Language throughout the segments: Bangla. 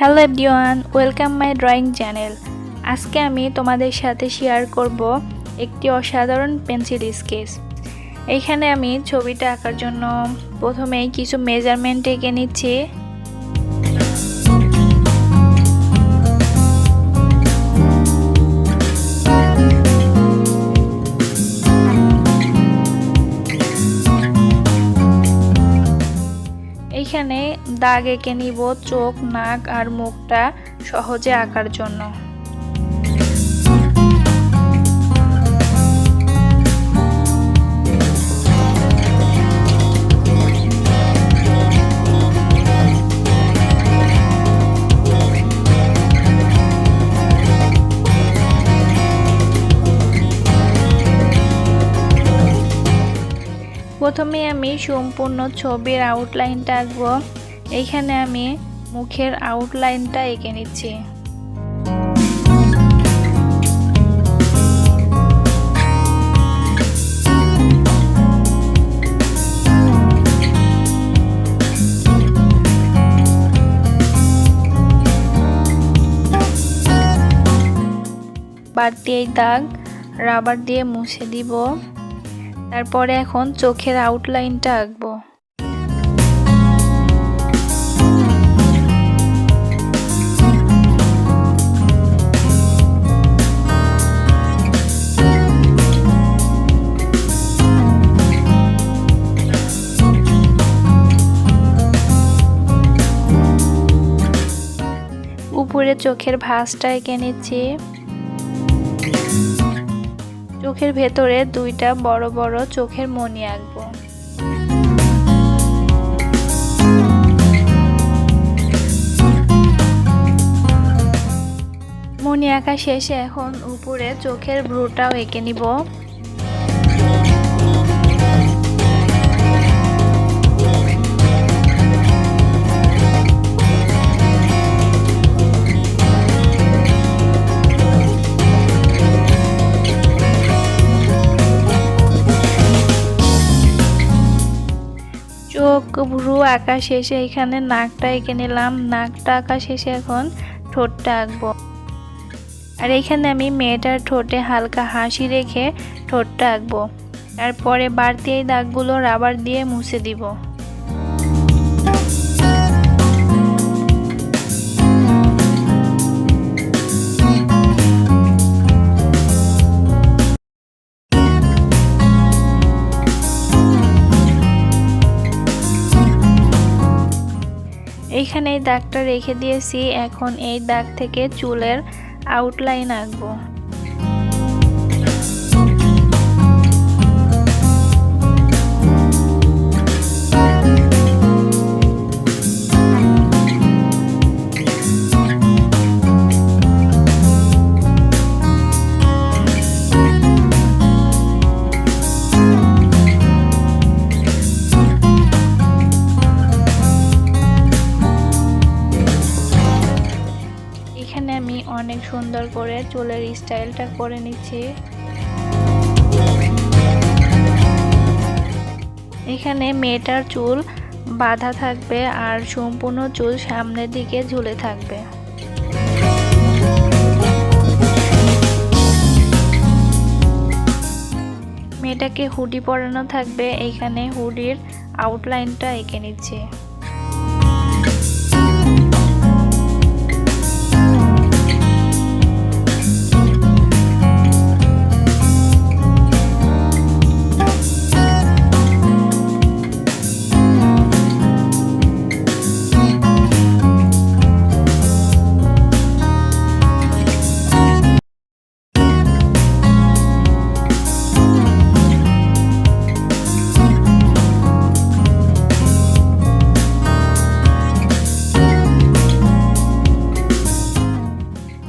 Hello everyone, welcome my drawing channel. আজকে আমি তোমাদের সাথে শেয়ার করব একটি অসাধারণ পেন্সিল স্কেচ। এইখানে আমি ছবিটা আঁকার জন্য প্রথমেই কিছু মেজারমেন্ট এঁকে নিচ্ছি। এইখানে দাগ এঁকে নিব চোখ, নাক আর মুখটা সহজে আঁকার জন্য। প্রথমে আমি সম্পূর্ণ ছবির আউটলাইনটা আঁকবো। এইখানে আমি মুখের আউটলাইনটা এঁকে নিচ্ছি। বাড়তি এই দাগ রাবার দিয়ে মুছে দিব। তারপরে এখন চোখের আউটলাইনটা আঁকবো। উপরে চোখের ভাঁজটা এঁকে নিচ্ছি। চোখের ভেতরে দুইটা বড় বড় চোখের মণি আঁকবো। মণি আঁকা শেষে এখন উপরে চোখের ভ্রুটাও এঁকে নিব। চোখ ভ্রু আঁকা শেষে এখানে নাকটা এঁকে নিলাম। নাকটা আঁকা শেষে এখন ঠোঁটটা আঁকবো। আর এখানে আমি মেয়েটার ঠোঁটে হালকা হাসি রেখে ঠোঁটটা আঁকবো। তারপরে বাড়তি এই দাগগুলো রাবার দিয়ে মুছে দিব। এইখানে এই দাগটা রেখে দিয়েছি। এখন এই দাগ থেকে চুলের আউটলাইন আঁকবো। আমি অনেক সুন্দর করে চুলের স্টাইলটা করে নিচ্ছি। এখানে মেয়েটার চুল বাঁধা থাকবে আর সম্পূর্ণ চুল সামনের দিকে ঝুলে থাকবে। মেয়েটাকে হুডি পরানো থাকবে। এইখানে হুডির আউটলাইনটা এঁকে নিচ্ছি।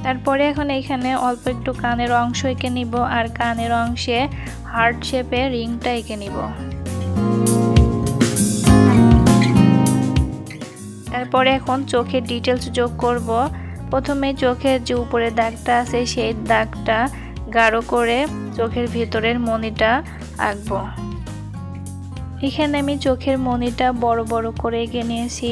তারপরে এখন এখানে অল্প একটু কানের অংশ এঁকে নিব আর কানের অংশে হার্ট শেপে রিংটা এঁকে নিব। তারপরে এখন চোখের ডিটেলস যোগ করব। প্রথমে চোখের যে উপরে দাগটা আছে সেই দাগটা গাঢ় করে চোখের ভেতরের মণিটা আঁকবো। এখানে আমি চোখের মণিটা বড় বড় করে এঁকে নিয়েছি।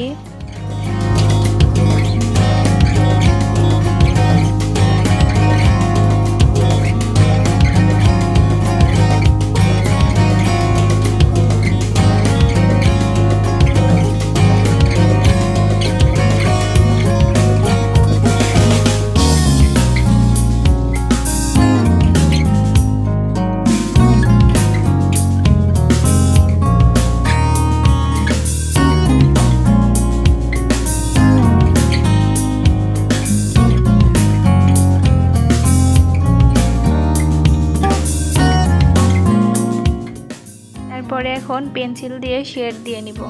এখন পেন্সিল দিয়ে শেড দিয়ে নিব।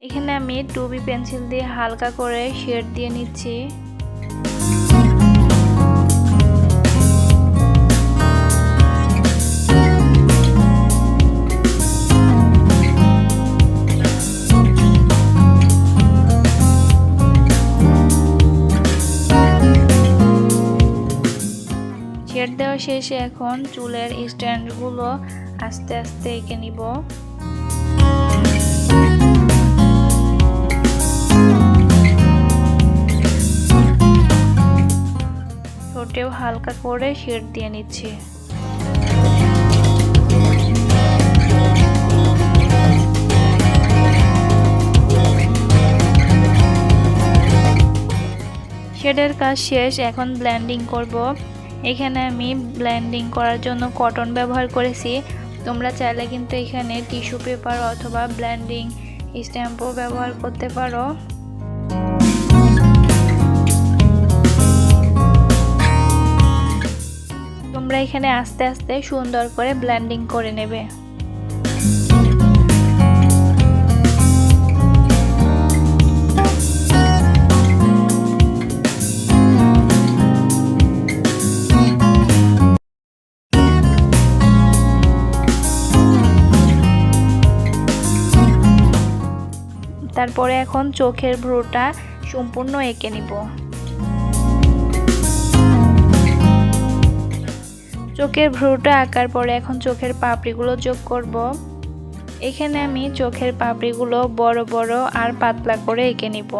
এখানে আমি 2B পেন্সিল দিয়ে হালকা করে শেড দিয়ে নিচ্ছি। শেড দেওয়া শেষে এখন চুলের স্ট্যান্ডগুলো আস্তে আস্তে এঁকে নিব। ঠোঁটেও হালকা করে শেড দিয়ে নিচ্ছি। শেডের কাজ শেষ, এখন ব্লেন্ডিং করব। এখানে আমি ব্লেন্ডিং করার জন্য কটন ব্যবহার করেছি। তোমরা চাইলে কিন্তু এখানে টিস্যু পেপার অথবা ব্লেন্ডিং স্ট্যাম্পও ব্যবহার করতে পারো। তোমরা এখানে আস্তে আস্তে সুন্দর করে ব্লেন্ডিং করে নেবে। তারপরে এখন চোখের ভ্রুটা সম্পূর্ণ এঁকে নিব। চোখের ভ্রুটা আঁকার পরে এখন চোখের পাপড়িগুলো যোগ করব। এখানে আমি চোখের পাপড়িগুলো বড় বড় আর পাতলা করে এঁকে নিব।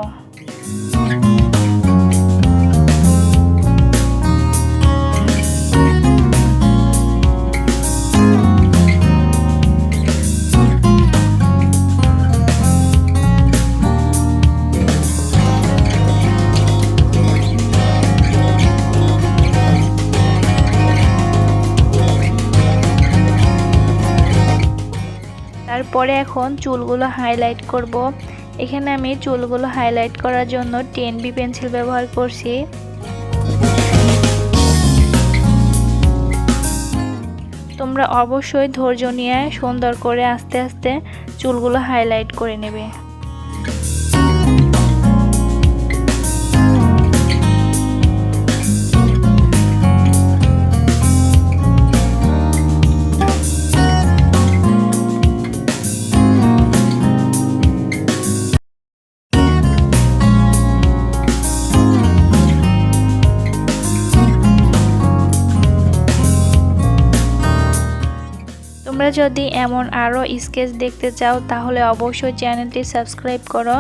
তারপরে এখন চুলগুলো হাইলাইট করব। এখানে আমি চুলগুলো হাইলাইট করার জন্য 10B পেন্সিল ব্যবহার করছি। তোমরা অবশ্যই ধৈর্য নিয়ে সুন্দর করে আস্তে আস্তে চুলগুলো হাইলাইট করে নেবে। তোমরা যদি এমন আরও স্কেচ দেখতে চাও তাহলে অবশ্যই চ্যানেলটি সাবস্ক্রাইব করো।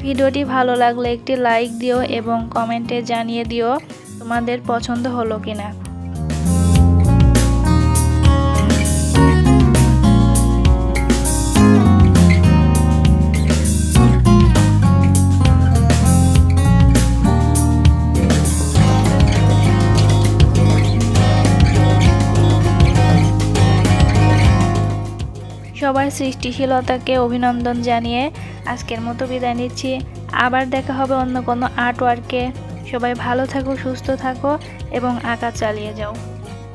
ভিডিওটি ভালো লাগলে একটি লাইক দিও এবং কমেন্টে জানিয়ে দিও তোমাদের পছন্দ হলো কিনা। সবার সৃষ্টিশীলতাকে অভিনন্দন জানিয়ে আজকের মতো বিদায় নিচ্ছি। আবার দেখা হবে অন্য কোনো আর্ট ওয়ার্কে। সবাই ভালো থাকো, সুস্থ থাকো এবং আঁকা চালিয়ে যাও।